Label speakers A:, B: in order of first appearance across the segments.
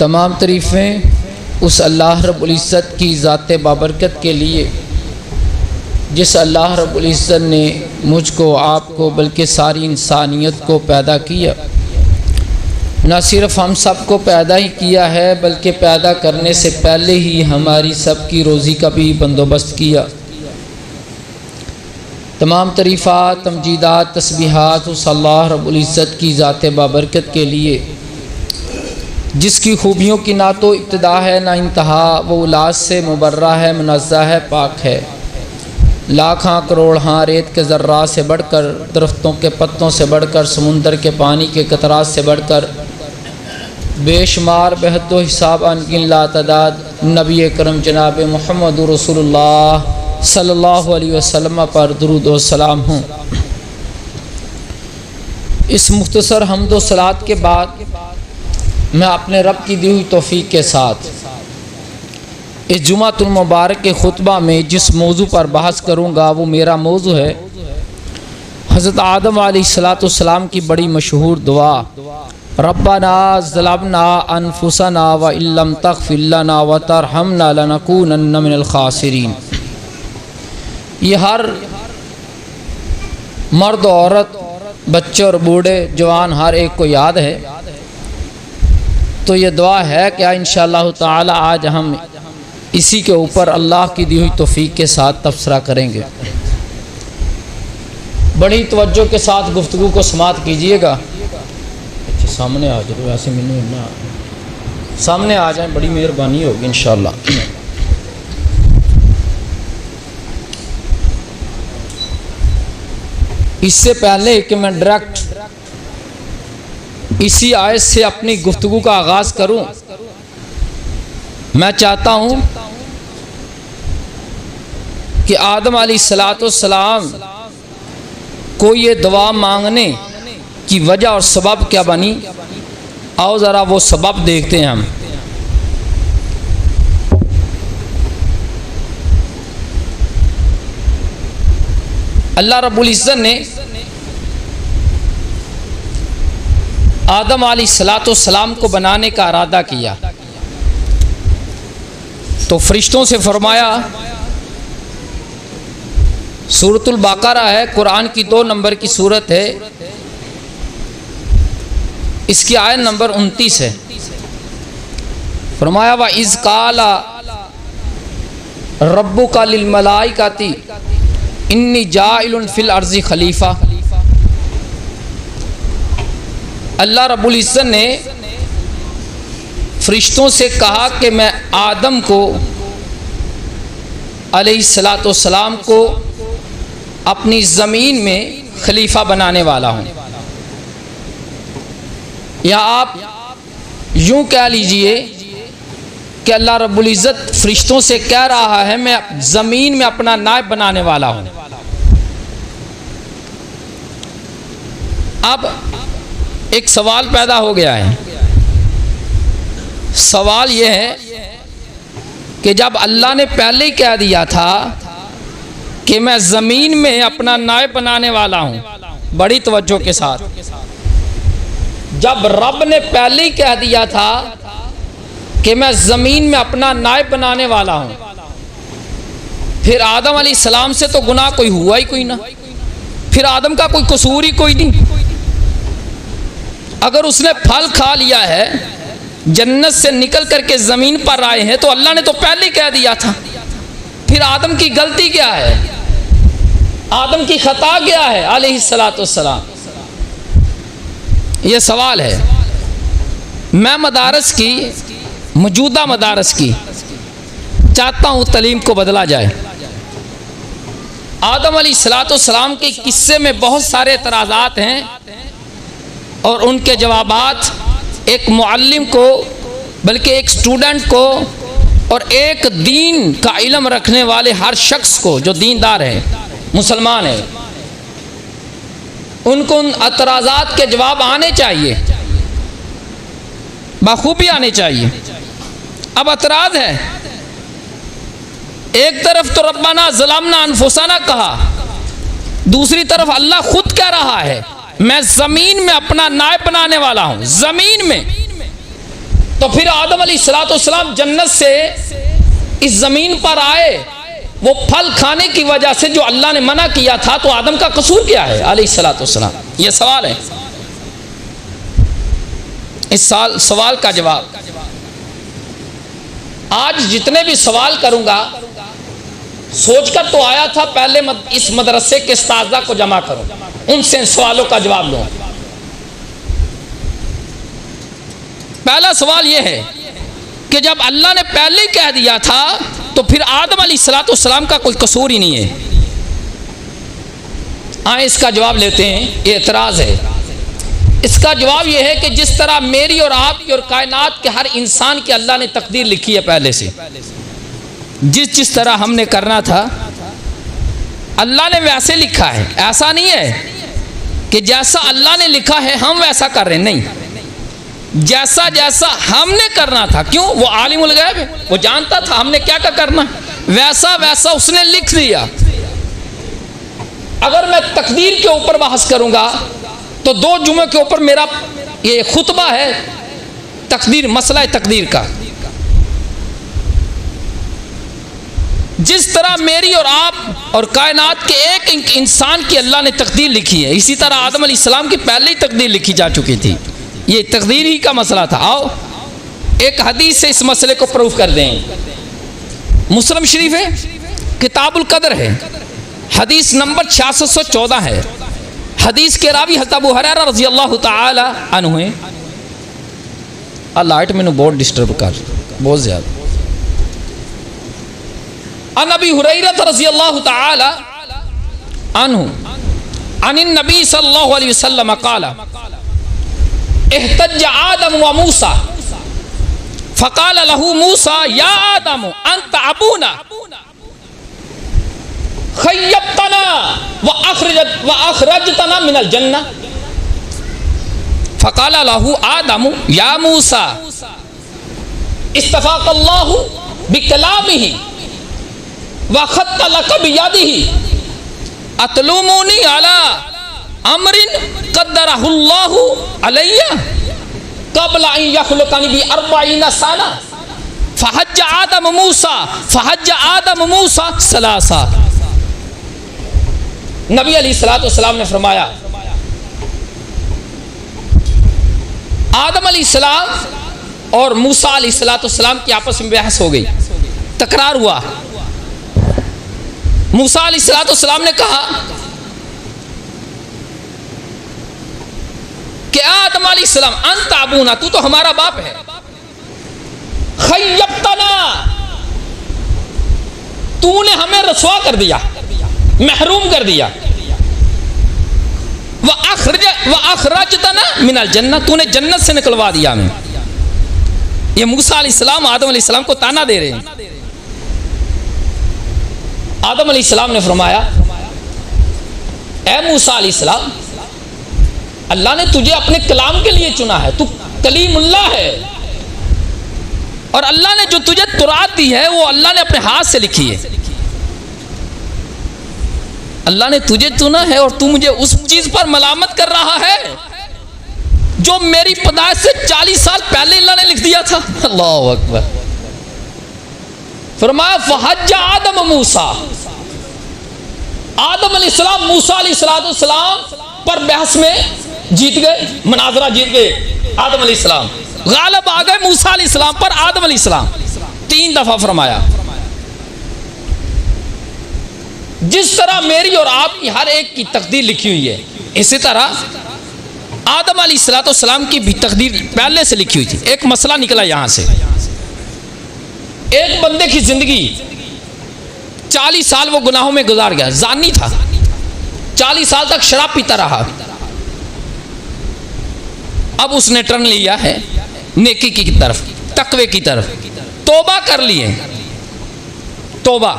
A: तमाम तारीफ़ें उस अल्लाह रब्बुल इज़्ज़त की ज़ात बाबरकत के लिए जिस अल्लाह रब्बुल इज़्ज़त ने मुझको, आपको, बल्कि सारी इंसानियत को पैदा किया। न सिर्फ़ हम सब को पैदा ही किया है बल्कि पैदा करने से पहले ही हमारी सब की रोज़ी का भी बंदोबस्त किया। तमाम तरीफ़ात, तमजीदात, तस्बीहात उस अल्लाह रब्बुल इज़्ज़त की ज़ात बाबरकत के लिए जिसकी खूबियों की ना तो इब्तिदा है ना इंतहा। वो औलाद से मुबर्रा है, मुनज़्ज़ह है, पाक है। लाख हाँ करोड़ हाँ रेत के ज़र्रा से बढ़कर, दरख्तों के पत्तों से बढ़कर, समुंदर के पानी के कतरात से बढ़कर, बेशुमार बेहद हिसाब अनगिन लातदाद नबी करम जनाब मुहम्मद रसूलुल्लाह सल्लल्लाहु अलैहि वसल्लम पर दुरूद व सलाम हूँ। इस मुख्तसर हम्द व सलात के बाद मैं अपने रब की दी हुई तौफीक के साथ इस जुमातुल मुबारक के खुतबा में जिस मौजू पर बहस करूँगा वो मेरा मौजू है हज़रत आदम अलैहिस्सलाम की बड़ी मशहूर दुआ, रब्बना ज़लमना अनफुसना व इल्लम तग़फ़िर लना व तरहमना लनकूनन्न मिनल ख़ासिरीन। ये हर मर्द, औरत, बच्चे और बूढ़े, जवान हर एक को याद है। तो ये दुआ है कि इंशाअल्लाह ताला आज हम इसी के ऊपर अल्लाह की दी हुई तौफीक के साथ तबसरा करेंगे। बड़ी तवज्जो के साथ गुफ्तगू को समात कीजिएगा। अच्छा सामने आ जाए, वैसे मैंने ना सामने आ जाए, बड़ी मेहरबानी होगी इंशाअल्लाह। इससे पहले कि मैं डायरेक्ट इसी आयत से अपनी गुफ्तगू का आगाज़ करूं, मैं चाहता हूं कि आदम अलैहिस्सलाम को ये दुआ मांगने की वजह और सबब क्या बनी, आओ ज़रा वो सबब देखते हैं हम। अल्लाह रब्बुल इज़्ज़त ने आदम अलैहिस्सलाम को बनाने का इरादा किया तो फरिश्तों से फरमाया, सूरतुल बकरा है, कुरान की 2 नंबर की सूरत है, इसकी आयत नंबर 29 है। फरमाया व इज़ क़ाला रब्बुका लिल मलाइकाति इन्नी जाइलुन फिल अर्ज़ि खलीफा। अल्लाह रब्बुल इज़्ज़त ने फरिश्तों से कहा कि मैं आदम को अलैहिस्सलाम को अपनी ज़मीन में खलीफा बनाने वाला हूँ। या आप यूँ कह लीजिए कि अल्लाह रब्बुल इज़्ज़त फरिश्तों से कह रहा है मैं ज़मीन में अपना नायब बनाने वाला हूँ। अब एक सवाल पैदा हो गया है। सवाल यह है कि जब अल्लाह ने पहले ही कह दिया था कि मैं ज़मीन में अपना नायब बनाने वाला हूँ, बड़ी तवज्जो के साथ, जब रब ने पहले ही कह दिया था कि मैं ज़मीन में अपना नायब बनाने वाला हूँ, फिर आदम अलैहिस्सलाम से तो गुनाह कोई हुआ ही कोई ना, फिर आदम का कोई कसूर ही कोई नहीं। अगर उसने फल खा लिया है, जन्नत से निकल करके ज़मीन पर आए हैं, तो अल्लाह ने तो पहले ही कह दिया था। फिर आदम की गलती क्या है, आदम की खता क्या है अलैहिस्सलाम? ये सवाल है। मैं मदारस की, मौजूदा मदारस की चाहता हूँ तलीम को बदला जाए। आदम अलैहिस्सलाम के किस्से में बहुत सारे एतराज़ात हैं और उनके जवाबात एक मुअल्लिम को, बल्कि एक स्टूडेंट को और एक दीन का इल्म रखने वाले हर शख्स को जो दीनदार है, मुसलमान है, उनको उन एतराज़ात के जवाब आने चाहिए, बखूबी आने चाहिए। अब एतराज़ है, एक तरफ तो रब्बना ज़लमना अनफुसना कहा, दूसरी तरफ अल्लाह खुद कह रहा है मैं ज़मीन में अपना नायब बनाने वाला हूँ। ज़मीन में तो फिर आदम अलैहिस्सलाम जन्नत से इस जमीन पर आए, वो फल खाने की वजह से जो अल्लाह ने मना किया था, तो आदम का कसूर क्या है अलैहिस्सलाम? ये सवाल है। इस सवाल का जवाब आज जितने भी सवाल करूंगा सोचकर तो आया था, पहले इस मदरसे के उस्तादा को जमा करो, उनसे सवालों का जवाब लो। पहला सवाल यह है कि जब अल्लाह ने पहले ही कह दिया था तो फिर आदम अलैहिस्सलाम का कोई कसूर ही नहीं है। आए इसका जवाब लेते हैं। ये एतराज़ है। इसका जवाब यह है कि जिस तरह मेरी और आपकी और कायनात के हर इंसान की अल्लाह ने तकदीर लिखी है पहले से, जिस तरह हमने करना था अल्लाह ने वैसे लिखा है। ऐसा नहीं है कि जैसा अल्लाह ने लिखा है हम वैसा कर रहे हैं, नहीं, जैसा जैसा हमने करना था। क्यों? वो आलिमुल गैब है, वो जानता था हमने क्या क्या करना, वैसा वैसा उसने लिख दिया। अगर मैं तकदीर के ऊपर बहस करूंगा तो 2 जुमे के ऊपर मेरा ये खुतबा है तकदीर, मसला तकदीर का। जिस तरह मेरी और आप और कायनात के एक इंसान की अल्लाह ने तकदीर लिखी है, इसी तरह आदम अलैहिस्सलाम की पहले ही तकदीर लिखी जा चुकी थी। ये तकदीर ही का मसला था। आओ एक हदीस से इस मसले को प्रूफ कर दें। मुस्लिम शरीफ है, किताबुल कदर है, हदीस नंबर 6614 है। हदीस के रावी हज़रत अबू हुरैरा रज़ी अल्लाह तआला अन्हु है। लाइट मैंने बहुत डिस्टर्ब कर, बहुत ज़्यादा। अन अबी हुरैरा रज़ी अल्लाह तआला अन्हु अनिन नबी सल्लल्लाहु अलैहि वसल्लम क़ाला इहतज्ज आदम व मूसा फ़क़ाल लहू मूसा या आदम अंत अबूना खय्यबतना व अखरजतना मिनल जन्नह फ़क़ाल लहू आदम या मूसा इस्तफ़ाक़ल्लाहु बिकलामिही व ख़त्त लक बियदिही अतलुमुनी अला अमरिन क़द्दरहुल्लाहु अलैया क़ब्ल अन यख़्लुक़नी बि 40 सना फ़हज्ज आदम मूसा सलासा। नबी अलैहिस्सलाम ने फरमाया, आदम अलैहिस्सलाम और मूसा अलैहिस्सलाम की आपस में बहस हो गई, तकरार हुआ। मूसा अलैहिस्सलाम ने कहा कि आदम अलैहिस्सलाम अंत अबूना, तू तो हमारा बाप है, खय्यबतना, तूने हमें रसवा कर दिया, महरूम कर दिया, व अखरजतना मिनल जन्नह, तूने जन्नत से निकलवा दिया हमें। ये मूसा अलैहिस्सलाम आदम अलैहिस्सलाम को ताना दे रहे हैं। आदम अलैहिस्सलाम ने फरमाया, ए मूसा अलैहिस्सलाम, अल्लाह ने तुझे अपने कलाम के लिए चुना है, तू कलीमुल्लाह है, और अल्लाह ने जो तुझे तुरात दी है वो अल्लाह ने अपने हाथ से लिखी है। अल्लाह ने तुझे चुना है और तू मुझे उस चीज पर मलामत कर रहा है जो मेरी पैदाइश से 40 साल पहले अल्लाह ने लिख दिया था। अल्लाहु अकबर। फरमाया फ़हज्ज आदम मूसा, आदम अलैहिस्सलाम मूसा अलैहिस्सलाम पर बहस में जीत गए, मुनाजरा जीत गए। आदम अलैहिस्सलाम गालिब आ गए मूसा अलैहिस्सलाम पर। आदम अलैहिस्सलाम 3 दफा फरमाया, जिस तरह मेरी और आपकी हर एक की तकदीर लिखी हुई है, इसी तरह आदम अलैहिस्सलाम की भी तकदीर पहले से लिखी हुई थी। एक मसला निकला यहां से, एक बंदे की जिंदगी 40 साल वो गुनाहों में गुजार गया, जानी था, 40 साल तक शराब पीता रहा। अब उसने टर्न लिया है नेकी की तरफ, तकवे की तरफ, तौबा कर लिए, तौबा,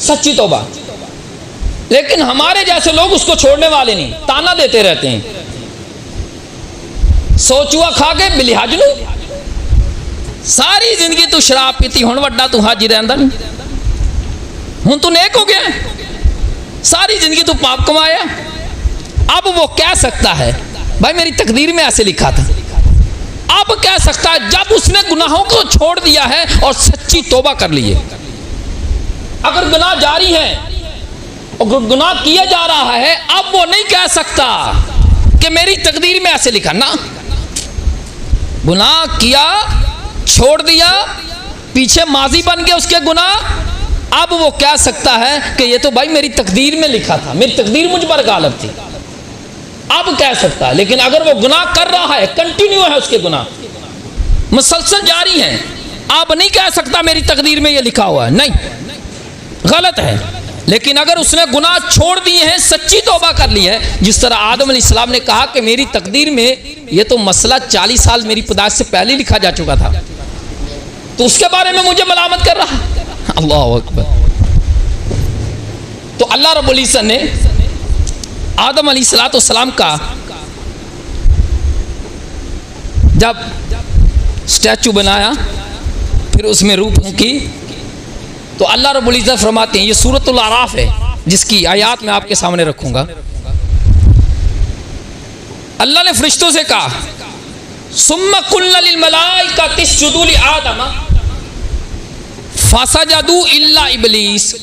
A: सच्ची तौबा। लेकिन हमारे जैसे लोग उसको छोड़ने वाले नहीं, ताना देते रहते हैं। सोचुआ खा के बिलिहाजनू, सारी जिंदगी तू शराब पीती, हुण वड्डा तू हाजी रहंदा नहीं, हुण तू नेक हो गया, सारी जिंदगी तू पाप कमाया। अब वो कह सकता है भाई मेरी तकदीर में ऐसे लिखा था, अब कह सकता है जब उसने गुनाहों को छोड़ दिया है और सच्ची तौबा कर ली है। अगर गुनाह जारी है और गुनाह किया जा रहा है, अब वो नहीं कह सकता कि मेरी तकदीर में ऐसे लिखा ना। गुनाह किया, छोड़ दिया, पीछे माजी बन गया उसके गुनाह, अब वो कह सकता है कि ये तो भाई मेरी तकदीर में लिखा था, मेरी तकदीर मुझ पर गालिब थी, अब कह सकता है। लेकिन अगर वो गुनाह कर रहा है, कंटिन्यू है उसके गुनाह, मुसलसल जारी है, अब नहीं कह सकता मेरी तकदीर में ये लिखा हुआ है, नहीं, गलत है। लेकिन अगर उसने गुनाह छोड़ दिए हैं, सच्ची तौबा कर ली है, जिस तरह आदम अलैहिस्सलाम ने कहा कि मेरी तकदीर में ये तो मसला 40 साल मेरी पैदाइश से पहले लिखा जा चुका था, तो उसके बारे में मुझे मलामत कर रहा है। अल्लाह अकबर। तो अल्लाह रब्बुल इज्जत ने आदम अलैहिस्सलाम का जब स्टैचू बनाया, फिर उसमें रूप फूंकी, तो अल्लाह रब्बुल इज्जत फरमाते हैं, ये सूरतुल आराफ है जिसकी आयात मैं आपके सामने रखूंगा। अल्लाह ने फरिश्तों से कहा, सुम्मा कुल्ना लिल मलाइकाति इसजुदू लि आदम फसजदू इल्ला इब्लीस।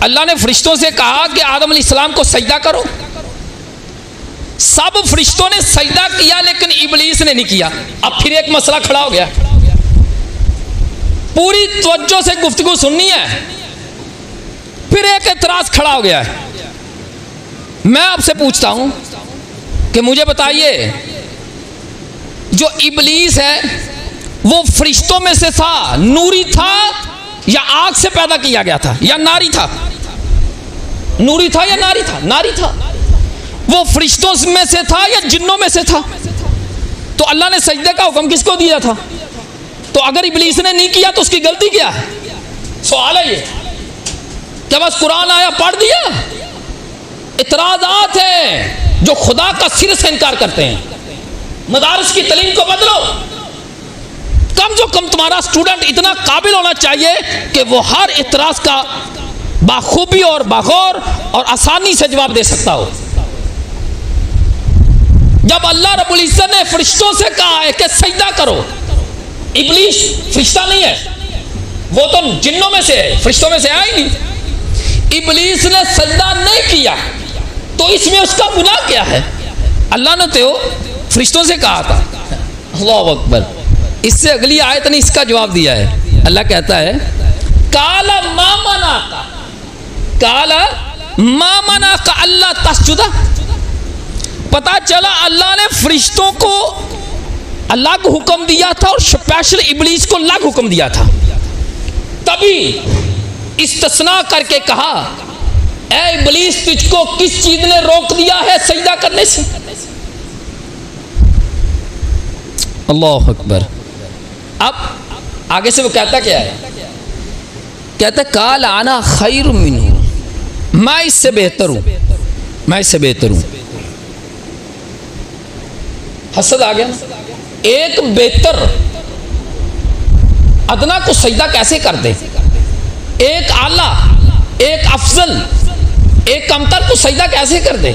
A: अल्लाह ने फरिश्तों से कहा कि आदम अलैहिस्सलाम को सजदा करो। सब फरिश्तों ने सजदा किया, लेकिन इब्लीस ने नहीं किया। अब फिर एक मसला खड़ा हो गया, पूरी तवज्जो से गुफ्तगू सुननी है, फिर एक एतराज खड़ा हो गया है। मैं आपसे पूछता हूं कि मुझे बताइए, जो इब्लीस है वो फरिश्तों में से था, नूरी था या आग से पैदा किया गया था, या नारी था? नूरी था या नारी था? नारी था। वो फरिश्तों में से था या जिन्नों में से था? तो अल्लाह ने सजदे का हुक्म किसको दिया था? तो अगर इब्लीस ने नहीं किया तो उसकी गलती क्या है? सवाल है ये। क्या बस कुरान आया पढ़ दिया? इतराजात हैं जो खुदा का सिर से इनकार करते हैं। मदारिस की तालीम को बदलो। कम से कम तुम्हारा स्टूडेंट इतना काबिल होना चाहिए कि वो हर इतराज का बाखूबी और बागौर और आसानी से जवाब दे सकता हो। जब अल्लाह रब्बुल इज्जत ने फरिश्तों से कहा है कि सजदा करो, इब्लीस फरिश्ता नहीं है, वो तो जिन्नों में से है, फरिश्तों में से आया ही नहीं। इब्लीस ने सजदा नहीं किया, तो इसमें उसका गुनाह क्या है? अल्लाह ने तो फरिश्तों से कहा था। अल्लाह अकबर। इससे अगली आयत ने इसका जवाब दिया है। अल्लाह कहता है, काला मा मना का, काला मा मना का अल्लाह तस्जुदा। पता चला अल्लाह ने फरिश्तों को अलग हुक्म दिया था और स्पेशल इब्लीस को अलग हुक्म दिया था। तभी इस्तिस्ना करके कहा, ऐ इब्लीस, तुझको किस चीज ने रोक दिया है सजदा करने से? अल्लाह अकबर। अब आगे से वो कहता क्या है? कहता काल आना खैर मिन्हु, मैं इससे बेहतर हूं, मैं इससे बेहतर हूं। हसद आ गया। एक बेहतर अदना को सजदा कैसे कर दे? एक आला, एक अफजल, एक कमतर को सजदा कैसे कर दे?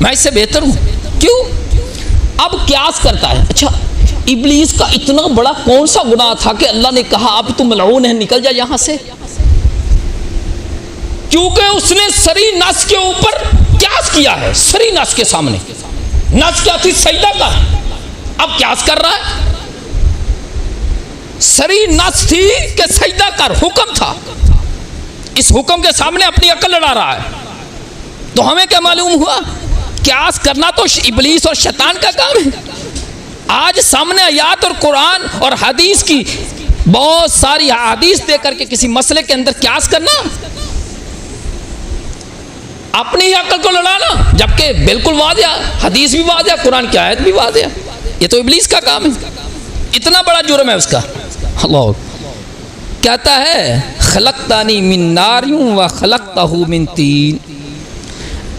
A: मैं इससे बेहतर हूं। क्यों? अब क्यास करता है। अच्छा, इब्लीस का इतना बड़ा कौन सा गुनाह था कि अल्लाह ने कहा अब तुम मलऊन है, निकल जा यहां से? क्योंकि उसने सरी नस के ऊपर क्यास किया है। सरी नस के सामने नस क्या थी? सजदा का। अब क्यास कर रहा है। सरी नस थी कि सजदा कर, हुक्म था। इस हुक्म के सामने अपनी अकल लड़ा रहा है। तो हमें क्या मालूम हुआ? क्यास करना तो इब्लीस और शैतान का काम है। आज सामने आयात और कुरान और हदीस की बहुत सारी हदीस दे करके किसी मसले के अंदर क्यास करना, अपनी ही अकल को लड़ाना, जबकि बिल्कुल वाज़ेह हदीस भी वाज़ेह, कुरान की आयत भी वाज़ेह। ये तो इब्लीस का काम है। इतना बड़ा जुर्म है उसका। अल्लाह कहता है, खलक़तानी मिन नारिन व खलक़तहू मिन तीन।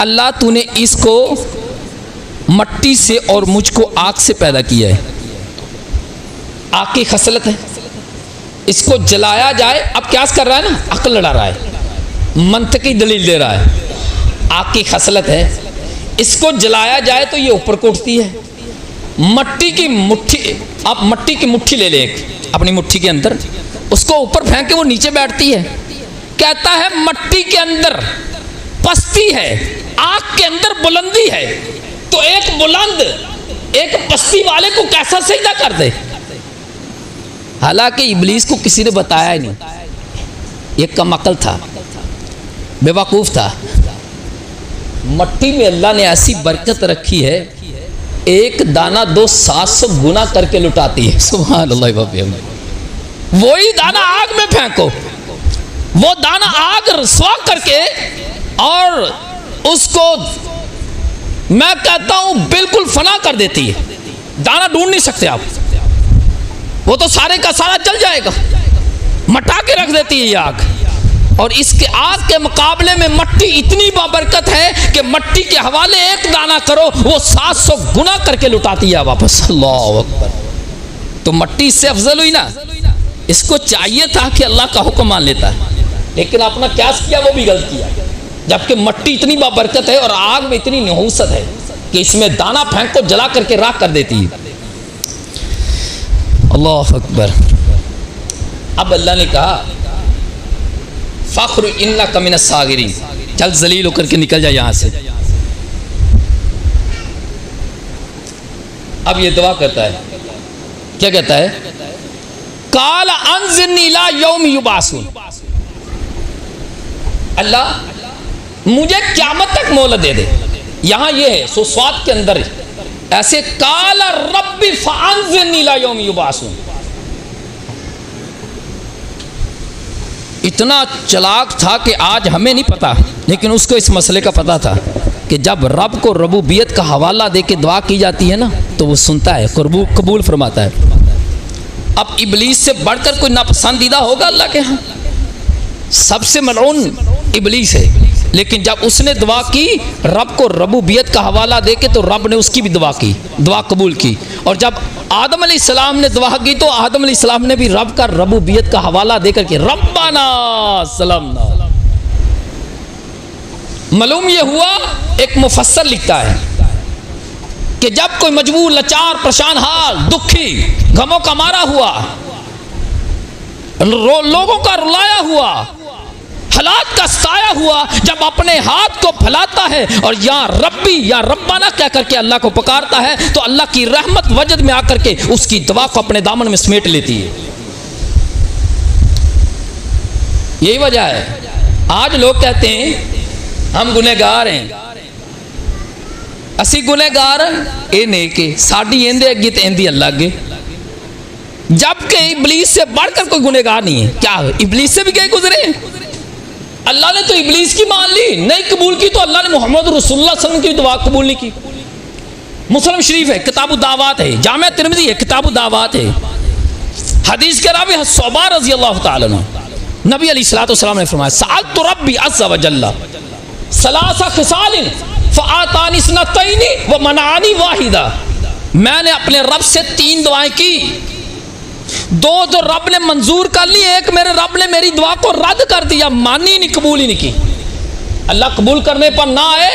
A: अल्लाह तूने इसको मट्टी से और मुझको आग से पैदा किया है। आग की खसलत है, इसको जलाया जाए। अब क्या कर रहा है ना, अक्ल लड़ा रहा है, मंतकी दलील दे रहा है। आग की खसलत है, इसको जलाया जाए तो ये ऊपर को उठती है, मट्टी की मुट्ठी, आप मट्टी की मुट्ठी ले ले एक अपनी मुट्ठी के अंदर, उसको ऊपर फेंक के वो नीचे बैठती है। कहता है मट्टी के अंदर पस्ती है, आग के अंदर बुलंदी है, तो एक बुलंद एक पस्ती वाले को कैसा सजदा कर दे। हालांकि इब्लीस को किसी ने बताया ही नहीं, ये कमअक्ल था, बेवकूफ था। मट्टी में अल्लाह ने ऐसी बरकत रखी है, एक दाना 700 गुना करके लुटाती है। सुभान अल्लाह। वही दाना आग में फेंको, वो दाना आग रसवा करके और उसको मैं कहता हूं बिल्कुल फना कर देती है। दाना ढूंढ नहीं सकते आप, वो तो सारे का सारा जल जाएगा, मटा के रख देती है ये आग। और इसके आग के मुकाबले में मट्टी इतनी बाबरकत है कि मट्टी के हवाले एक दाना करो वो 700 गुना करके लुटाती है वापस। अल्लाह अकबर। तो मट्टी इससे अफजल हुई ना। इसको चाहिए था कि अल्लाह का हुक्म मान लेता है, लेकिन अपना क्यास किया, वो भी गलत किया। जबकि मट्टी इतनी बाबरकत है और आग में इतनी नहूसत है कि इसमें दाना फेंक को जला करके राख कर देती है। अल्लाह अकबर। अब अल्लाह ने कहा फ़ख्र इन्ना कमिन सागिरीन, चल जलील होकर के निकल जा यहाँ से। अब ये दुआ करता है, क्या कहता है? काल अंज़िरनी इला यौम युबासून, अल्लाह मुझे क़यामत तक मोहलत दे दे। यहाँ ये है सुस्वाद के अंदर ऐसे, काल रब्बी फ़अंज़िरनी इला यौम युबासून। इतना चलाक था कि आज हमें नहीं पता, लेकिन उसको इस मसले का पता था कि जब रब को रबूबियत का हवाला दे के दुआ की जाती है ना, तो वो सुनता है, कबूल फरमाता है। अब इब्लीस से बढ़कर कोई नापसंदीदा होगा अल्लाह के यहाँ? सबसे मलऊन इब्लीस है। लेकिन जब उसने दुआ की रब को रबूबियत का हवाला दे के, तो रब ने उसकी भी दुआ की, दुआ कबूल की। और जब आदम अलैहिस्सलाम ने दुआ की, तो आदम अलैहिस्सलाम ने भी रब का रबूबियत का हवाला दे करके रब्बाना सलमना। मालूम ये हुआ, एक मुफस्सर लिखता है कि जब कोई मजबूर, लाचार, परेशान हाल, दुखी, गमों का मारा हुआ, लोगों का रुलाया हुआ, हालात का साया हुआ, जब अपने हाथ को फैलाता है और या रब्बी या रब्बाना कह करके अल्लाह को पुकारता है, तो अल्लाह की रहमत वजद में आकर के उसकी दुआ को अपने दामन में समेट लेती है। यही वजह है आज लोग कहते हैं हम गुनहगार हैं, असी गुनहगार ये नहीं कि साड़ी एंदे अगे तो एंदी अल्लाह अगे। जबकि इब्लीस से बढ़कर कोई गुनहगार नहीं है। क्या इब्लीस से भी गए गुजरे? अल्लाह ने तो इब्लीस की मान ली, नहीं कबूल की, तो अल्लाह ने मोहम्मद रसूलुल्लाह सल्लल्लाहु अलैहि वसल्लम की दुआ कबूल नहीं की। मुस्लिम शरीफ है, किताबु दावात है, जामे तिरमिज़ी है, किताबु दावात है। हदीस के रावी सौबा रज़ी अल्लाह तआला अन्हु, नबी अलैहिस्सलातु वस्सलाम ने फरमाया सअलतु रब्बी अज़्ज़ा व जल्ला सलासा खिसालिन फ़अतानी इस्नतैनी व मनानी वाहिदा। मैंने अपने रब से 3 दुआएं की, 2 तो रब ने मंजूर कर ली, एक मेरे रब ने मेरी दुआ को रद्द कर दिया, मानी नहीं, कबूल ही नहीं की। अल्लाह कबूल करने पर ना आए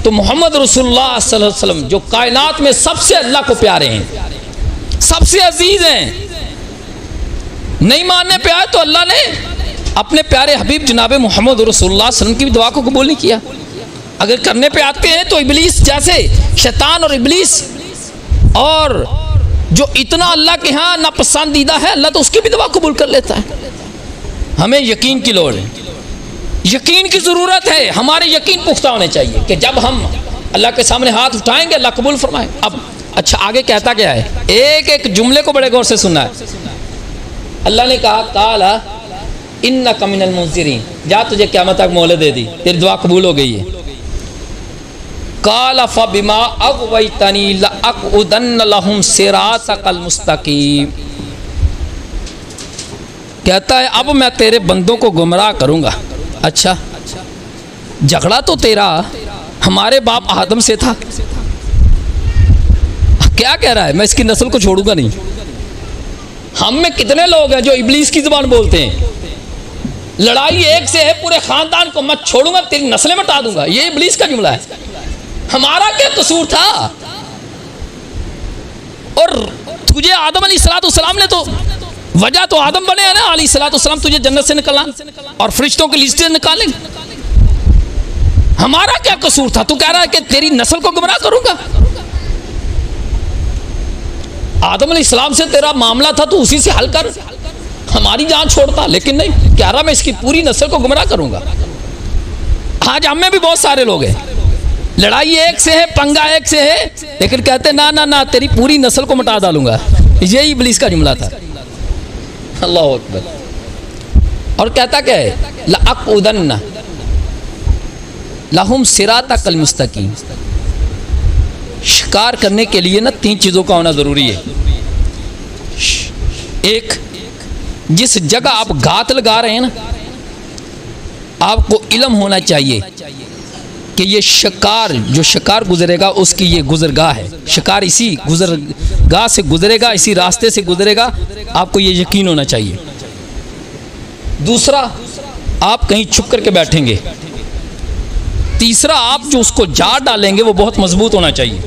A: तो मोहम्मद रसूलुल्लाह सल्लल्लाहु अलैहि वसल्लम जो कायनात में सबसे अल्लाह को प्यारे हैं, सबसे अजीज हैं, नहीं मानने पे आए तो अल्लाह ने अपने प्यारे हबीब जनाब मोहम्मद रसूलुल्लाह सल्लल्लाहु अलैहि वसल्लम की दुआ को कबूल नहीं किया। अगर करने पे आते हैं तो इब्लीस जैसे शैतान और इब्लीस, और जो इतना अल्लाह के यहाँ नापसंदीदा है, अल्लाह तो उसकी भी दुआ कबूल कर लेता है। हमें यकीन की लोड़ है, यकीन की ज़रूरत है। हमारे यकीन पुख्ता होने चाहिए कि जब हम अल्लाह के सामने हाथ उठाएंगे अल्लाह कबूल फरमाए। अब अच्छा आगे कहता क्या है, एक एक जुमले को बड़े गौर से सुनना है। अल्लाह ने कहा काला इन्नका मिनल मुंज़िरीन, जा तुझे क़यामत तक मोहलत दे दी, तेरी दुआ कबूल हो गई है। काला फ़बिमा अग़वैतनी लअक़उदन्न लहुम सिरातकल मुस्तक़ीम, कहता है अब मैं तेरे बंदों को गुमराह करूँगा। अच्छा, झगड़ा तो तेरा हमारे बाप आदम से था, क्या कह रहा है, मैं इसकी नस्ल को छोड़ूंगा नहीं। हम में कितने लोग हैं जो इब्लीस की ज़ुबान बोलते हैं, लड़ाई एक से है, पूरे ख़ानदान को मत छोड़ूंगा, तेरी नस्लें मिटा दूंगा, ये इब्लीस का जुमला है। हमारा क्या कसूर था? और तुझे आदम अलैहिस्सलाम ने तो वजह तो आदम बने हैं ना अलैहिस्सलाम, तुझे जन्नत से निकाला और फरिश्तों की लिस्ट से निकालेंगे। हमारा क्या कसूर था? तू कह रहा है कि तेरी नस्ल को गुमराह करूंगा। आदम अलैहिस्सलाम से तेरा मामला था, तू उसी से हल कर, हमारी जान छोड़ता। लेकिन नहीं, कह रहा मैं इसकी पूरी नस्ल को गुमराह करूंगा। आज हम में भी बहुत सारे लोग हैं, लड़ाई एक से है, पंगा एक से है, लेकिन कहते ना ना ना तेरी पूरी नस्ल को मिटा डालूंगा। यही इब्लीस का जुमला था। अल्लाह अकबर। और कहता क्या है? लअक़उदन्ना लहुम सिरातकल मुस्तकीम। शिकार करने के लिए ना 3 चीज़ों का होना ज़रूरी है। एक, जिस जगह आप घात लगा रहे हैं ना, आपको इल्म होना चाहिए कि ये शिकार, जो शिकार गुजरेगा उसकी ये गुजरगाह है। शिकार इसी गुजरगाह से गुजरेगा, इसी रास्ते से गुजरेगा, आपको ये यकीन होना चाहिए। दूसरा, आप कहीं छुप करके बैठेंगे। तीसरा, आप जो उसको जार डालेंगे वो बहुत मजबूत होना चाहिए,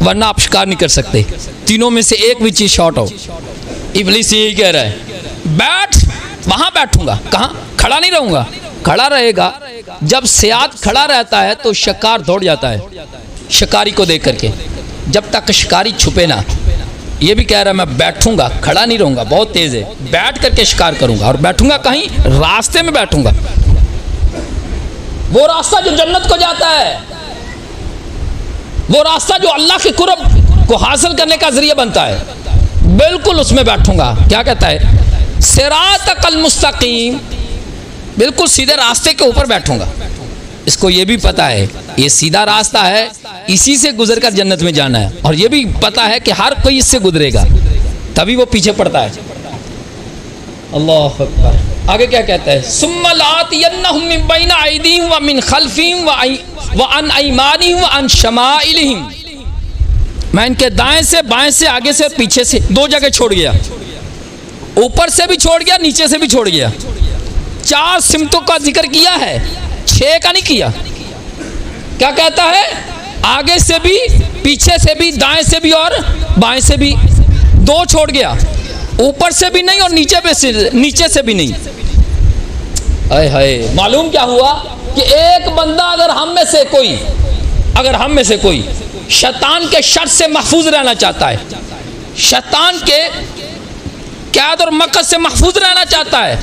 A: वरना आप शिकार नहीं कर सकते। तीनों में से एक भी चीज़ शॉर्ट हो। इब्लीस यही कह रहा है, बैठ, वहाँ बैठूंगा। कहाँ? खड़ा नहीं रहूँगा। खड़ा रहेगा, जब सियाद खड़ा रहता है तो शिकार दौड़ जाता है शिकारी को देख करके। जब तक शिकारी छुपे ना, ये भी कह रहा है मैं बैठूंगा, खड़ा नहीं रहूँगा, बहुत तेज़ है, बैठ करके शिकार करूँगा। और बैठूंगा कहीं? रास्ते में बैठूंगा, वो रास्ता जो जन्नत को जाता है, वो रास्ता जो अल्लाह के कुर्ब को हासिल करने का जरिया बनता है, बिल्कुल उसमें बैठूंगा। क्या कहता है? सिरातकल मुस्तकीम, बिल्कुल सीधे रास्ते के ऊपर बैठूंगा। इसको ये भी पता है ये सीधा रास्ता है, इसी से गुजरकर जन्नत में जाना है, और ये भी पता है कि हर कोई इससे गुजरेगा, तभी वो पीछे पड़ता है। अल्लाह अकबर। आगे क्या कहता है? सुम्मा लातियन्नहुम मिन बैना अयदीहिम व मिन खल्फिहिम व अन अयमानिहिम व अन शमाइलिहिम। मैं इनके दाएं से, बाएं से, आगे से और पीछे से 2 जगह छोड़ गया। ऊपर से भी छोड़ गया, नीचे से भी छोड़ गया। 4 सिमतों का जिक्र किया है, 6 का नहीं किया। क्या कहता है? आगे से भी, पीछे से भी, दाएं से भी और बाएं से भी। 2 छोड़ गया, ऊपर से भी नहीं और नीचे से भी नहीं। हाय हाय। मालूम क्या हुआ कि एक बंदा अगर हम में से कोई शैतान के शर से महफूज रहना चाहता है, शैतान के कैद और मकर से महफूज रहना चाहता है,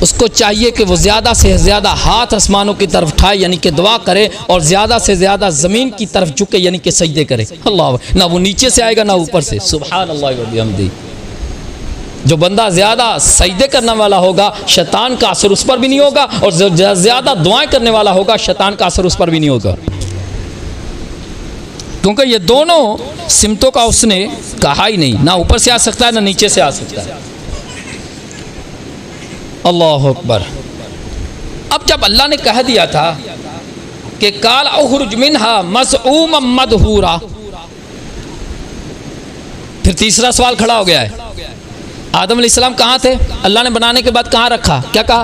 A: उसको चाहिए कि वो ज़्यादा से ज़्यादा हाथ आसमानों की तरफ उठाए, यानी कि दुआ करे, और ज़्यादा से ज़्यादा ज़मीन की तरफ झुके, यानी कि सजदे करे। अल्लाह, ना वो नीचे से आएगा ना ऊपर से। सुभान अल्लाह व बिहम्दी। जो बंदा ज़्यादा सजदे करने वाला होगा, शैतान का असर उस पर भी नहीं होगा, और जो ज़्यादा दुआएं करने वाला होगा, शैतान का असर उस पर भी नहीं होगा, क्योंकि ये दोनों सिमतों का उसने कहा ही नहीं। ना ऊपर से आ सकता है, ना नीचे से आ सकता है। अल्लाह अकबर। अब जब अल्लाह ने कह दिया था कि काल अखरुज मिन्हा मज़ऊमम मदहूरा, फिर तीसरा सवाल खड़ा हो गया है। आदम अलैहिस्सलाम कहाँ थे? अल्लाह ने बनाने के बाद कहाँ रखा? क्या कहा?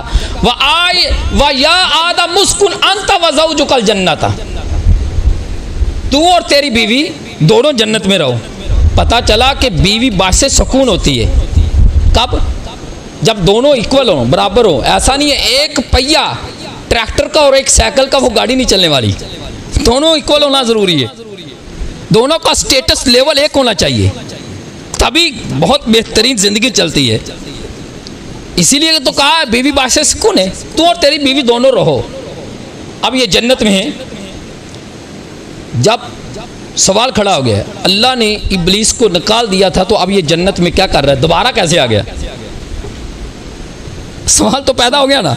A: व या आदम मुस्कुन अंत व ज़ौजुकल जन्नता, तू और तेरी बीवी दोनों जन्नत में रहो। पता चला कि बीवी बासे सुकून होती है कब? जब दोनों इक्वल हो, बराबर हो। ऐसा नहीं है एक पहिया ट्रैक्टर का और एक साइकिल का वो गाड़ी नहीं चलने वाली, दोनों इक्वल होना ज़रूरी है। दोनों का स्टेटस लेवल एक होना चाहिए, तभी बहुत बेहतरीन ज़िंदगी चलती है। इसीलिए तो कहा है बीवी बासे सुकून है, तू और तेरी बीवी दोनों रहो। अब ये जन्नत में है। जब सवाल खड़ा हो गया, अल्लाह ने इब्लीस को निकाल दिया था, तो अब ये जन्नत में क्या कर रहा है? दोबारा कैसे आ गया? सवाल तो पैदा हो गया ना,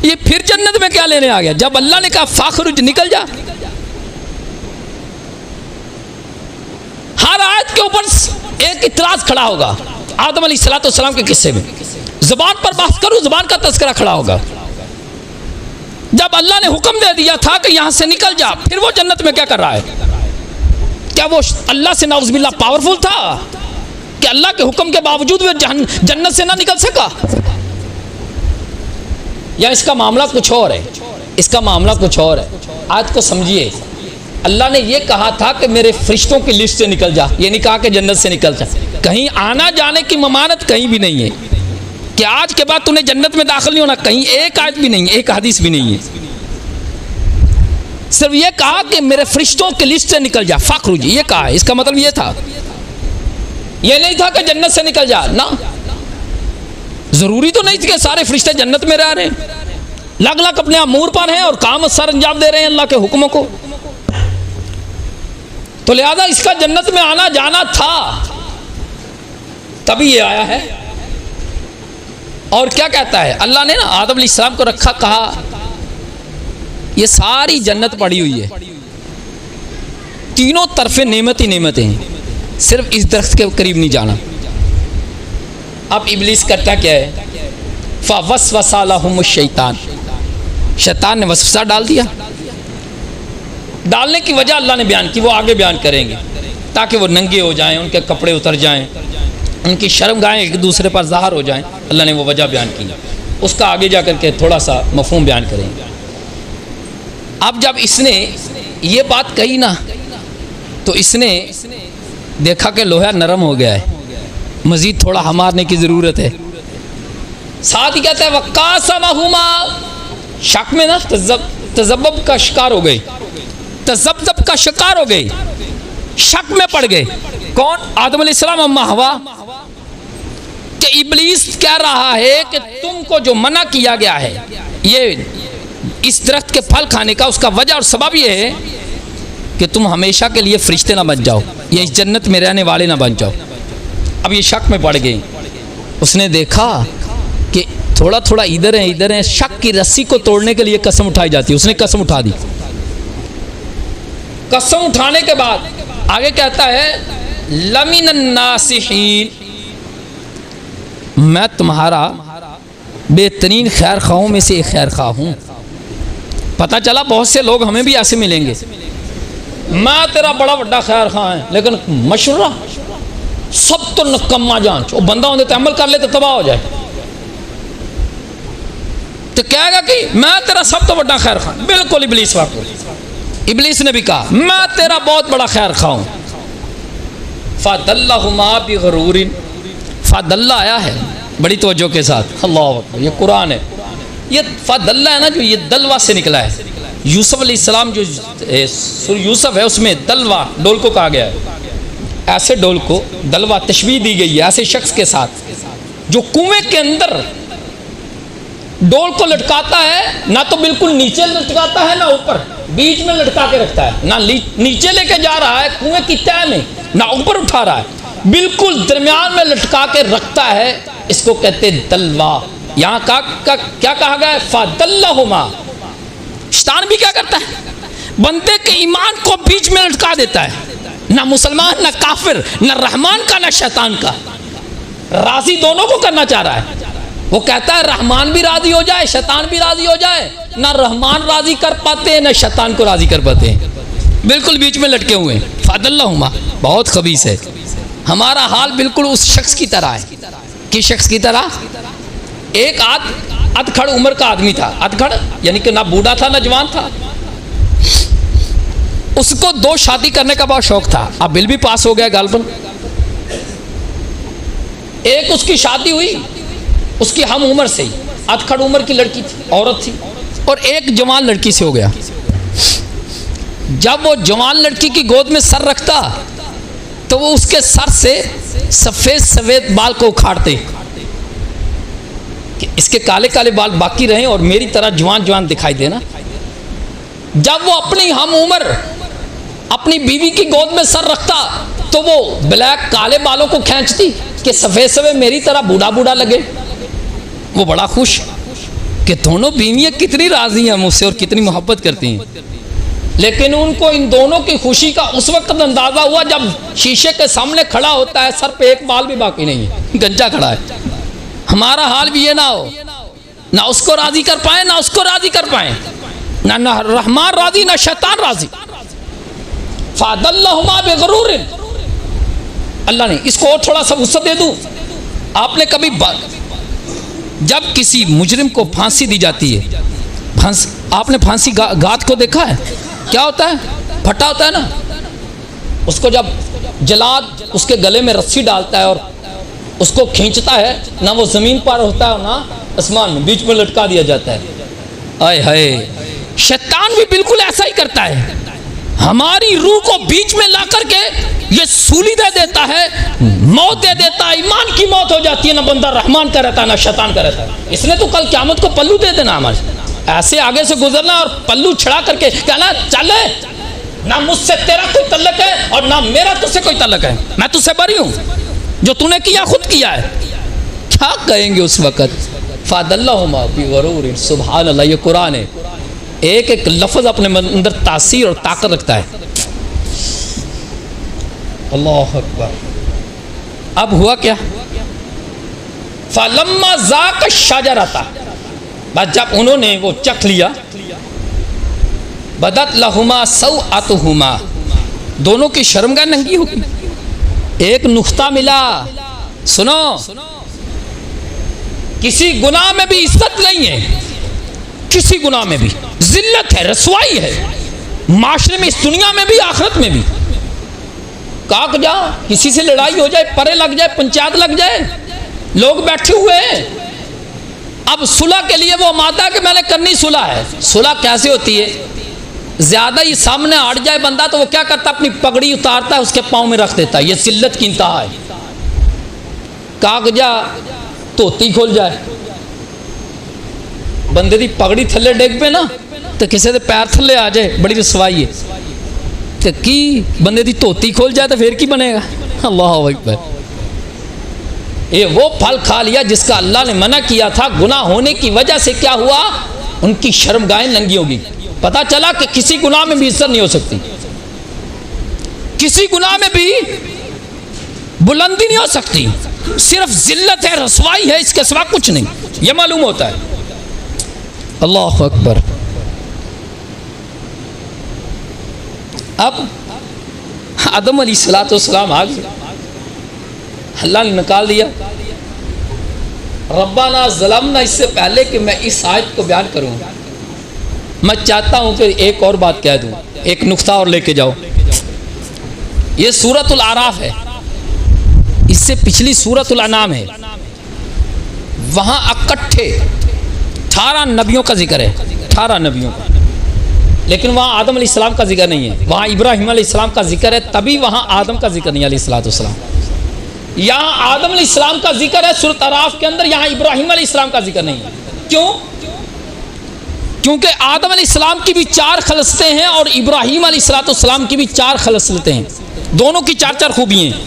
A: ये फिर जन्नत में क्या लेने आ गया? जब अल्लाह ने कहा फाखरुज, निकल जा। हर आयत के ऊपर एक इतराज खड़ा होगा। आदम अलैहिस्सलाम के किस्से में ज़बान पर बात करूं, ज़बान का तस्करा खड़ा होगा। जब अल्लाह ने हुक्म दे दिया था कि यहां से निकल जा, फिर वो जन्नत में क्या कर रहा है? क्या वो अल्लाह से नाउज़ुबिल्लाह पावरफुल था कि अल्लाह के हुक्म के बावजूद वो जन्नत से ना निकल सका? या इसका मामला कुछ और है? इसका मामला कुछ और है। आज को समझिए, अल्लाह ने ये कहा था कि मेरे फरिश्तों की लिस्ट से निकल जा, ये नहीं कहा कि जन्नत से निकल जा। कहीं आना जाने की ममानत कहीं भी नहीं है कि आज के बाद तूने जन्नत में दाखिल नहीं होना, कहीं एक आयत भी नहीं है, एक हदीस भी नहीं है। सिर्फ ये कहा कि मेरे फरिश्तों की लिस्ट से निकल जा, फ़ख्रुज, ये कहा। इसका मतलब ये था, ये नहीं था कि जन्नत से निकल जा ना। जरूरी तो नहीं थी कि सारे फरिश्ते जन्नत में रह रहे हैं, लग लग अपने अमूर पर हैं और काम सर अंजाम दे रहे हैं अल्लाह के हुक्मों को। तो लिहाजा इसका जन्नत में आना जाना था, तभी ये आया है। और क्या कहता है अल्लाह ने ना आदम अलैहिस्सलाम को रखा, कहा ये सारी जन्नत पड़ी हुई है, तीनों तरफे नेमत ही नेमतें हैं, सिर्फ इस दरख्त के करीब नहीं जाना। अब इब्लीस करता क्या है, फ़वस्वसा लहुमुश शैतान, शैतान ने वसवसा डाल दिया। डालने की वजह अल्लाह ने बयान की, वो आगे बयान करेंगे, ताकि वो नंगे हो जाएं, उनके कपड़े उतर जाएं, उनकी शर्मगाहें एक दूसरे पर ज़ाहिर हो जाएं। अल्लाह ने वो वजह बयान की, उसका आगे जा कर के थोड़ा सा मफहूम बयान करेंगे। अब जब इसने ये बात कही ना, तो इसने देखा कि लोहा नरम हो गया है, मज़ीद थोड़ा हमारने की ज़रूरत है। साथ ही कहता है वक़ासमहुमा, शक में ना तज़ब्बब का शिकार हो गई, तज़ब्ज़ब का शिकार हो गई, शक में पड़ गए। कौन? आदम अलैहिस्सलाम, अम्मा हवा, कि इब्लीस कह रहा है कि तुमको जो मना किया गया है ये इस दरख्त के फल खाने का, उसका वजह और सबब ये है कि तुम हमेशा के लिए फरिश्ते ना बन जाओ, ये इस जन्नत में रहने वाले ना बन जाओ। अब ये शक में पड़ गई। उसने देखा कि थोड़ा थोड़ा इधर है, शक की रस्सी को तोड़ने के लिए कसम उठाई जाती है। उसने कसम उठा दी। कसम उठाने के बाद आगे कहता है लमिनन नासिहीन, मैं तुम्हारा बेहतरीन खैर खाओं में से एक खैर खा हूँ। पता चला बहुत से लोग हमें भी ऐसे मिलेंगे, मैं तेरा बड़ा बड़ा खैर खा है, लेकिन मशवरा सब तो नकम्मा जांच, वो बंदा होने तो अमल कर ले तो तबाह हो जाए। तो कहेगा कि मैं तेरा सब तो बड़ा खैर खा, बिल्कुल इब्लीस वाक़। इब्लीस ने भी कहा मैं तेरा बहुत बड़ा खैर खाऊं। फ़दल्लहुमा बिग़रूरिन, फ़दल्ला आया है बड़ी तवज्जो के साथ, अल्लाह अकबर, ये कुरान है। ये फ़दल्ला है ना, जो ये दलवा से निकला है। यूसुफ अलैहिस्सलाम जो यूसुफ है उसमें दलवा डोल को कहा गया है। ऐसे डोल को दलवा तशबीह दी गई है ऐसे शख्स के साथ जो कुएं के अंदर डोल को लटकाता है, ना तो बिल्कुल नीचे लटकाता है ना ऊपर, बीच में लटका के रखता है, ना नीचे लेके जा रहा है कुएं की तह में, ना ऊपर उठा रहा है, बिल्कुल दरमियान में लटका के रखता है। इसको कहते दलवा। यहाँ का क्या कहा गया है? फ़दल्लहुमा। शैतान भी क्या करता है? बंदे के ईमान को बीच में लटका देता है, ना मुसलमान ना काफिर, ना रहमान का ना शैतान का, राजी दोनों को करना चाह रहा है। वो कहता है रहमान भी राजी हो जाए, शैतान भी राजी हो जाए, ना रहमान राजी कर पाते हैं ना शैतान को राजी कर पाते हैं, बिल्कुल बीच में लटके हुए हैं। फ़दल्लहुमा बहुत खबीस है। हमारा हाल बिल्कुल उस शख्स की तरह है। किस शख्स की तरह? एक अधखड़ उम्र का आदमी था। अधखड़ यानी कि ना बूढ़ा था ना जवान था। उसको 2 शादी करने का बहुत शौक था। अब बिल भी पास हो गया गालबन। एक उसकी शादी हुई उसकी हम उम्र से ही, अधखड़ उम्र की लड़की थी, औरत थी, और एक जवान लड़की से हो गया। जब वो जवान लड़की की गोद में सर रखता तो वो उसके सर से सफेद सफेद बाल को उखाड़ते कि इसके काले काले बाल बाकी रहें और मेरी तरह जवान जवान दिखाई देना। जब वो अपनी हम उम्र अपनी बीवी की गोद में सर रखता तो वो ब्लैक काले बालों को खींचती कि सफेद सफेद मेरी तरह बूढ़ा बूढ़ा लगे। वो बड़ा खुश कि दोनों बीवियां कितनी राजी हैं मुझसे और कितनी मोहब्बत करती हैं। लेकिन उनको इन दोनों की खुशी का उस वक्त अंदाजा हुआ जब शीशे के सामने खड़ा होता है, सर पे एक बाल भी बाकी नहीं है, गंजा खड़ा है। हमारा हाल भी ये ना हो, ना उसको राजी कर पाए ना उसको राजी कर पाए, ना रहमान राजी ना शैतान राजी। फ़दल्लहुमा बिग़रूरिन। अल्लाह ने इसको और थोड़ा सा वसअत दे दूं। आपने कभी जब किसी मुजरिम को फांसी दी जाती है, आपने फांसी गात को देखा है? क्या होता है? फटा होता है ना, उसको जब जलाद उसके गले में रस्सी डालता है और उसको खींचता है ना, वो ज़मीन पर होता है ना आसमान में, बीच में लटका दिया जाता है। आए हाय, शैतान भी बिल्कुल ऐसा ही करता है, हमारी रूह को बीच में ला करके ये सूली दे देता है, मौत दे देता है, ईमान की मौत हो जाती है, ना बंदा रहमान का रहता है ना शैतान का रहता है। इसने तो कल क़यामत को पल्लू दे देना, हमारे ऐसे आगे से गुजरना और पल्लू छड़ा करके कहना चल, ना मुझसे तेरा कोई तल्लक है और ना मेरा तुझसे कोई तल्लक है, मैं तुझसे बरी हूं, जो तूने किया खुद किया है। क्या कहेंगे उस वक़्त? फ़ादल्लाहुमा बिग़रूर, सुभान अल्लाह। ये कुरान है, एक एक लफ्ज़ अपने अंदर तासीर और ताकत रखता है। अल्लाह अकबर। अब हुआ क्या? फलम्मा ज़ाक़ शजरता, बस जब उन्होंने वो चख लिया, बदत लहुमा सौअतुहुमा, दोनों की शर्मगाह नंगी हो गई। एक नुक्ता मिला, सुनो, किसी गुनाह में भी इज्जत नहीं है, किसी गुनाह में भी जिल्लत है, रसवाई है, माशरे में, इस दुनिया में भी आखिरत में भी। काक जा, किसी से लड़ाई हो जाए, परे लग जाए, पंचायत लग जाए, लोग बैठे हुए हैं, अब सुलह के लिए वो माता कि मैंने करनी सुलह है। सुलह कैसे होती है? ज्यादा ही सामने हट जाए बंदा तो वो क्या करता, अपनी पगड़ी उतारता है, उसके पाँव में रख देता है, ये जिल्लत की इंतहा है। काक जा, धोती खोल जाए, बंदे दी पगड़ी थले डेग पे ना तो किसी के पैर थले आ जाए, बड़ी रसवाई है। तो की बंदे दी धोती खोल जाए तो फिर की बनेगा? अल्लाह अकबर। ये वो फल खा लिया जिसका अल्लाह ने मना किया था। गुनाह होने की वजह से क्या हुआ? उनकी शर्मगाहें नंगी होगी। पता चला कि किसी गुनाह में भी इज्जत नहीं हो सकती, किसी गुनाह में भी बुलंदी नहीं हो सकती, सिर्फ जिल्लत है, रसवाई है, इसके सिवा कुछ नहीं, ये मालूम होता है। अल्लाह अकबर। अब आदम अलैहिस्सलाम आ गए, अल्लाह ने निकाल दिया रब्बाना ज़लमना। इससे पहले कि मैं इस आयत को बयान करूं, मैं चाहता हूं कि एक और बात कह दूं, एक नुक्ता और लेके जाओ। ये सूरतुल आराफ है, इससे पिछली सूरतुल अनाम है, वहां इकट्ठे 18 नबियों का जिक्र है, 18 नबियों का, लेकिन वहाँ आदम अलैहिस्सलाम का जिक्र नहीं है। वहाँ इब्राहिम अलैहिस्सलाम का जिक्र है, तभी वहाँ आदम का जिक्र नहीं है अलैहिस्सलाम। यहाँ आदम अलैहिस्सलाम का जिक्र है सूरत आराफ के अंदर, यहाँ इब्राहिम अलैहिस्सलाम का जिक्र नहीं है। क्यों? क्योंकि आदम अलैहिस्सलाम की भी 4 खलसतें हैं और इब्राहिम अलैहिस्सलाम की भी 4 खलसतें हैं, दोनों की 4-4 खूबियाँ हैं।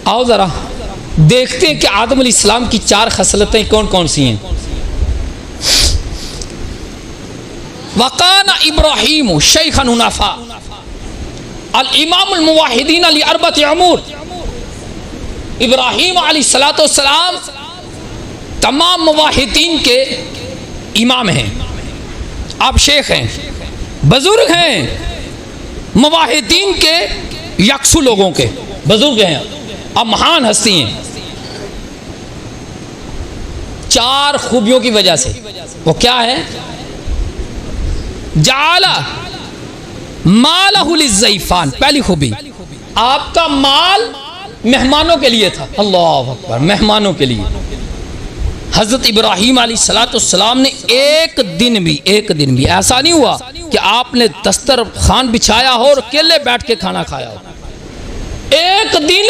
A: आओ ज़रा देखते हैं कि आदम अलैहिस्सलाम की 4 खसलतें कौन कौन सी हैं। वकाना इब्राहिम शैखन हुनफा अल इमामुल मुवाहिदीन अली अरबत अमूर। इब्राहिम अलैहिस्सलाम तमाम मुवाहिदीन के इमाम हैं, आप शेख हैं, बुजुर्ग हैं, मुवाहिदीन के यकसू लोगों के बुजुर्ग हैं, अब महान हस्ती हैं। 4 खूबियों की वजह से। वो क्या है? जाला मालहुल ज़ैफ़ान, पहली खूबी, आपका माल मेहमानों के लिए था। अल्लाह अकबर, मेहमानों के लिए। हज़रत इब्राहीम अलैहिस्सलाम ने एक दिन भी ऐसा नहीं हुआ कि आपने दस्तरखान बिछाया हो और अकेले बैठ के खाना खाया हो। एक दिन,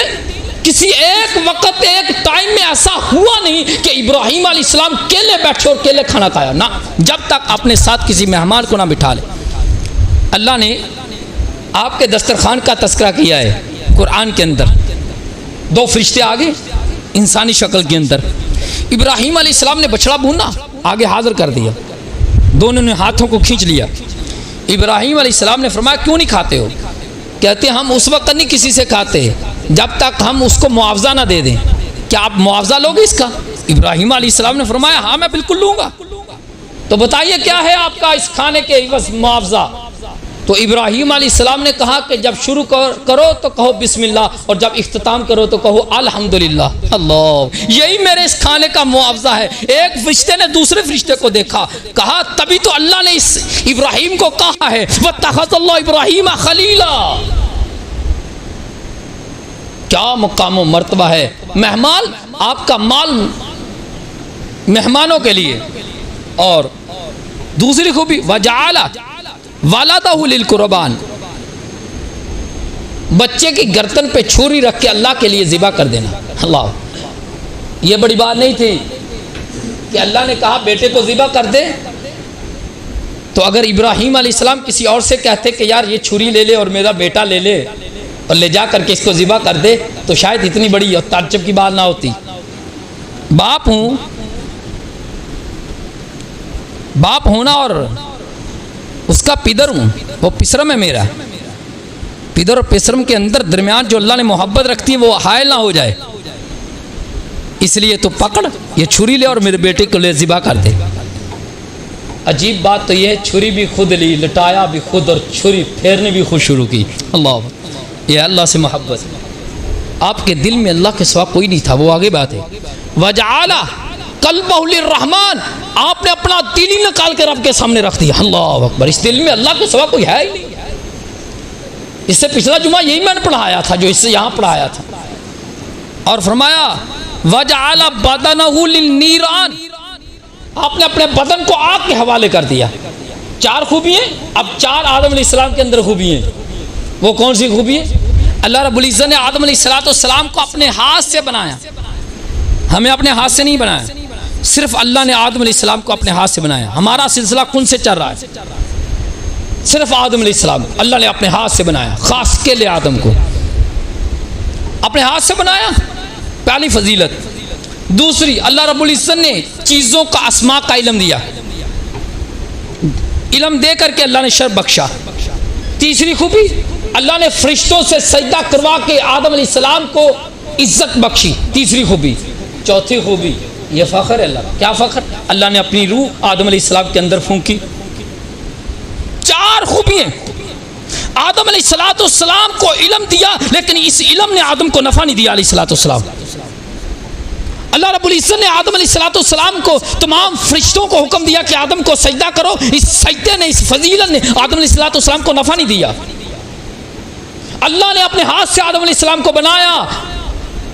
A: किसी एक वक्त, एक टाइम में ऐसा हुआ नहीं कि इब्राहीम अलैहिस्सलाम अकेले बैठे और अकेले खाना खाया ना, जब तक अपने साथ किसी मेहमान को ना बिठा ले। अल्लाह ने आपके दस्तरखान का तज़किरा किया है कुरान के अंदर। 2 फरिश्ते आ गए इंसानी शक्ल के अंदर। इब्राहीम अलैहिस्सलाम ने बछड़ा भूना आगे हाजिर कर दिया, दोनों ने हाथों को खींच लिया। इब्राहीम अलैहिस्सलाम ने फरमाया क्यों नहीं खाते हो? कहते हम उस वक्त नहीं किसी से खाते जब तक हम उसको मुआवजा ना दे दें। क्या आप मुआवजा लोगे इसका? इब्राहीम अलैहिस्सलाम ने फरमाया हाँ मैं बिल्कुल लूँगा। तो बताइए क्या है आपका इस खाने के बस मुआवजा? तो इब्राहीम अलैहिस्सलाम ने कहा कि जब शुरू करो तो कहो बिस्मिल्लाह, और जब इख्तिताम करो तो कहो अल्हम्दुलिल्लाह। अल्लाह, यही मेरे इस खाने का मुआवजा है। एक फरिश्ते ने दूसरे फरिश्ते को देखा, कहा तभी तो अल्लाह ने इस इब्राहीम को कहा है वत्तखज़ल्लाहु इब्राहीम खलीला। क्या मुकाम व मर्तबा है। मेहमान, आपका माल मेहमानों के लिए। और दूसरी खूबी वजाला वालादहु लिल कुर्बान, बच्चे की गर्दन पे छुरी रख के अल्लाह के लिए ज़िबा कर देना। अल्लाह, ये बड़ी बात नहीं थी कि अल्लाह ने कहा बेटे को ज़िबा कर दे। तो अगर इब्राहीम अलैहिस्सलाम किसी और से कहते कि यार ये छुरी ले ले और मेरा बेटा ले ले और ले जा करके इसको ज़िबा कर दे, तो शायद इतनी बड़ी ताज्जुब की बात ना होती। बाप हूँ, बाप होना और उसका पिदर हूँ, वो पिसरम है मेरा। पिदर और पिसरम के अंदर दरमियान जो अल्लाह ने मोहब्बत रखती है वो हायल ना हो जाए, इसलिए तो पकड़ ये छुरी ले और मेरे बेटे को ले ज़िबा कर दे। अजीब बात तो ये, छुरी भी खुद ली, लटाया भी खुद और छुरी फेरने भी खुद शुरू की। अल्लाह, ये अल्लाह से मोहब्बत। आपके दिल में अल्लाह के सिवा कोई नहीं था, वो आगे बात है। वजाला कल्बहु लिर्रहमान, आपने अपना दिल ही निकाल के रब के सामने रख दिया। अल्लाह अकबर, इस दिल में अल्लाह के सिवा कोई है ही नहीं। इससे पिछला जुमा यही मैंने पढ़ाया था जो इससे यहाँ पढ़ाया था। और फरमाया वजाला बदनहु लिन्नीरान, आपने अपने बदन को आग के हवाले कर दिया। चार खूबी हैं, अब चार आदम अलैहिस्सलाम के अंदर खूबी हैं। वो कौन सी खूबी है? अल्लाह रब्बुल इज़्ज़त ने आदम अलैहिस्सलाम को अपने हाथ से बनाया, हमें अपने हाथ से नहीं बनाया, सिर्फ अल्लाह ने आदम अलैहिस्सलाम को अपने हाथ से बनाया। हमारा सिलसिला कौन से चल रहा है? सिर्फ आदम अलैहिस्सलाम अल्लाह ने अपने हाथ से बनाया, खास के लिए आदम को अपने हाथ से बनाया। पहली फजीलत। दूसरी, अल्लाह रब्बुल इज़्ज़त ने चीज़ों का अस्मा का इल्म दिया, इल्म दे करके अल्लाह ने शर्फ बख्शा। तीसरी खूबी, अल्लाह ने फरिश्तों से सजदा करवा के आदम अलैहिस्सलाम को इज्जत बख्शी। तीसरी खूबी। चौथी खूबी, ये फ़ख्र है अल्लाह। क्या फ़ख्र? अल्लाह ने अपनी रूह आदम अलैहिस्सलाम के अंदर फूंकी। चार खूबियाँ। आदम अलैहिस्सलाम को इल्म दिया, लेकिन इस इल्म ने आदम को नफ़ा नहीं दिया अलैहिस्सलाम। अल्लाह रब्बुल इज़्ज़त ने आदम अलैहिस्सलाम को तमाम फरिश्तों को हुक्म दिया कि आदम को सजदा करो। इस सजदे ने, इस फजीलत ने आदम अलैहिस्सलाम को नफ़ा नहीं दिया। अल्लाह ने अपने हाथ से आदम अलैहिस्सलाम को बनाया,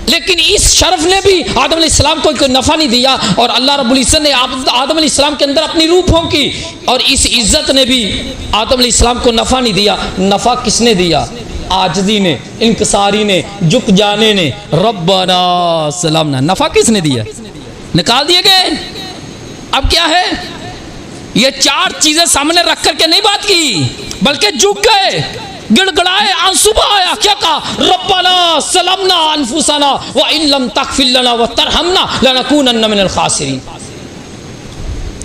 A: लेकिन इस शर्फ ने भी आदम अलैहिस्सलाम को कोई नफ़ा नहीं दिया। और अल्लाह रब्बुल इज़्ज़त ने आदम अलैहिस्सलाम के अंदर अपनी रूह फूंकी, और इस इज़्ज़त ने भी आदम अलैहिस्सलाम को नफ़ा नहीं दिया। नफ़ा किसने दिया? आजदी ने, इनकसारी ने, झुक जाने ने, रब्बना सलामना। नफ़ा किसने दिया? निकाल दिए गए। अब क्या है? ये चार चीज़ें सामने रख करके नहीं बात की, बल्कि झुक गए, गिड़गड़ाए, आंसू बहाया। क्या कहा? रब्बना सलमना अनफुसना व इन लम तगफिर लना व तरहमना लनकूनन्ना मिनल खासिरीन।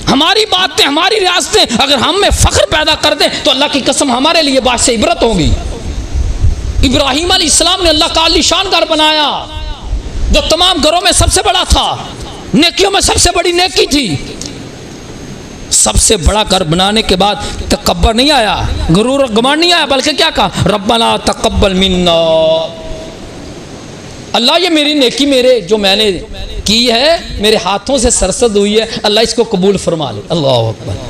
A: हमारी बातें, हमारी रियासतें अगर हम में फ़ख्र पैदा कर दें तो अल्लाह की कसम हमारे लिए बात से इबरत होगी। इब्राहीम अलैहिस्सलाम ने अल्लाह का आलीशान घर बनाया, जो तमाम घरों में सबसे बड़ा था, नेकियों में सबसे बड़ी नेकी थी। सबसे बड़ा घर बनाने के बाद तकब्बर नहीं आया, गुरूर और घमंड नहीं आया, बल्कि क्या कहा? रब्बना तकब्बल मिन्ना, अल्लाह ये मेरी नेकी, मेरे जो मैंने की है, मेरे हाथों से सरसद हुई है, अल्लाह इसको कबूल फरमा ले। अल्लाह अकबर।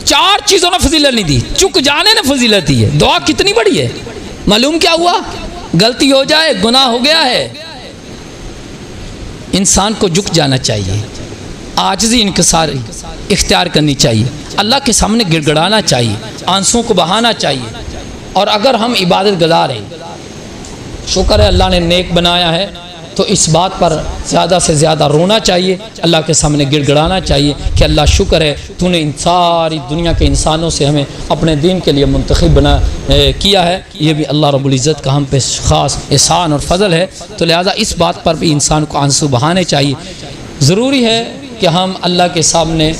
A: चार चीज़ों ने फजीलत नहीं दी, चुक जाने ने फजीलत दी है। दुआ कितनी बड़ी है। मालूम क्या हुआ? गलती हो जाए, गुनाह हो गया है, इंसान को झुक जाना चाहिए, आजिज़ी इनकिसारी इख्तियार करनी चाहिए, अल्लाह के सामने गिड़गड़ाना चाहिए, आंसुओं को बहाना चाहिए। और अगर हम इबादत गुज़ार हैं, शुक्र है अल्लाह ने नेक बनाया है, तो इस बात पर ज़्यादा से ज़्यादा रोना चाहिए, अल्लाह के सामने गिड़गड़ाना चाहिए कि अल्लाह शुक्र है तूने इन सारी दुनिया के इंसानों से हमें अपने दीन के लिए मुंतखब किया है। ये भी अल्लाह रब्बुल इज़्ज़त का हम पे ख़ास एहसान और फ़ज़ल है। तो लिहाजा इस बात पर भी इंसान को आंसू बहाने चाहिए। ज़रूरी है कि हम अल्लाह के सामने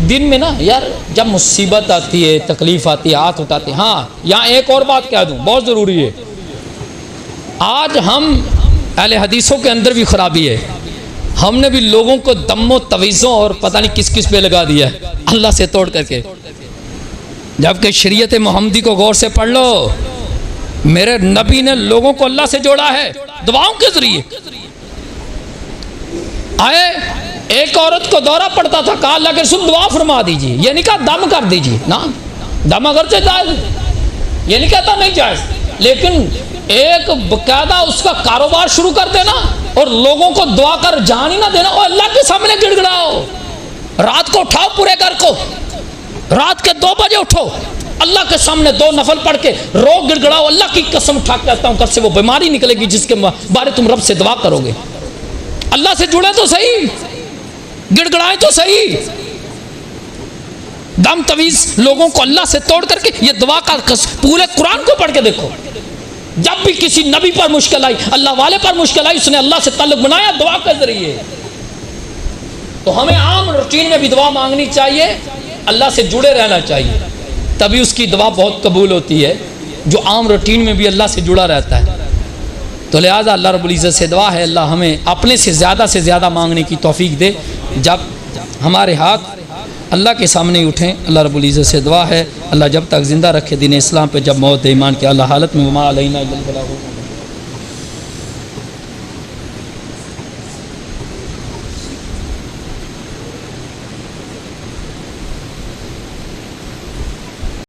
A: दिन में ना, यार जब मुसीबत आती है, तकलीफ़ आती है, हाथ उठाते हैं। हाँ, यहाँ एक और बात कह दूँ, बहुत ज़रूरी है। आज हम अहले हदीसों के अंदर भी ख़राबी है, हमने भी लोगों को दम्मो तवीज़ों और पता नहीं किस किस पे लगा दिया है, अल्लाह से तोड़ करके। जबकि शरीयत मोहम्मदी को गौर से पढ़ लो, मेरे नबी ने लोगों को अल्लाह से जोड़ा है दुआओं के जरिए। आए एक औरत को दौरा पड़ता था, कहा अल्लाह के रसूल दुआ फरमा दीजिए, ये नहीं कहा दम कर दीजिए ना, दम अगर से जायज, ये नहीं कहता नहीं जायज, लेकिन एक बकायदा उसका कारोबार शुरू कर देना और लोगों को दुआ कर जान ही ना देना, और अल्लाह के सामने गिड़गिड़ाओ, रात को उठाओ पूरे घर को, रात के 2 बजे उठो, अल्लाह के सामने 2 नफल पढ़ के रो गिड़गिड़ाओ, अल्लाह की कसम उठा के कहता हूं कब से वो बीमारी निकलेगी जिसके बारे तुम रब से दुआ करोगे। अल्लाह से जुड़े तो सही, गिड़गिड़ाए तो सही। दम तवीज लोगों को अल्लाह से तोड़ करके ये दुआ का पूरे कुरान को पढ़ के देखो, जब भी किसी नबी पर मुश्किल आई, अल्लाह वाले पर मुश्किल आई, उसने अल्लाह से ताल्लुक बनाया दुआ के जरिए। तो हमें आम रूटीन में भी दुआ मांगनी चाहिए, अल्लाह से जुड़े रहना चाहिए, तभी उसकी दुआ बहुत कबूल होती है, जो आम रूटीन में भी अल्लाह से जुड़ा रहता है। तो लिहाजा अल्लाह रब्बुल इज़्ज़त से दुआ है अल्लाह हमें अपने से ज़्यादा मांगने की तौफीक दे। जब हमारे हाथ अल्लाह के सामने उठें, अल्लाह रब्बुल इज़्ज़त से दुआ है अल्लाह जब तक ज़िंदा रखे दीन इस्लाम पे, जब मौत ईमान के अल्लाह हालत में वमा अलैना इल्लल बलाग।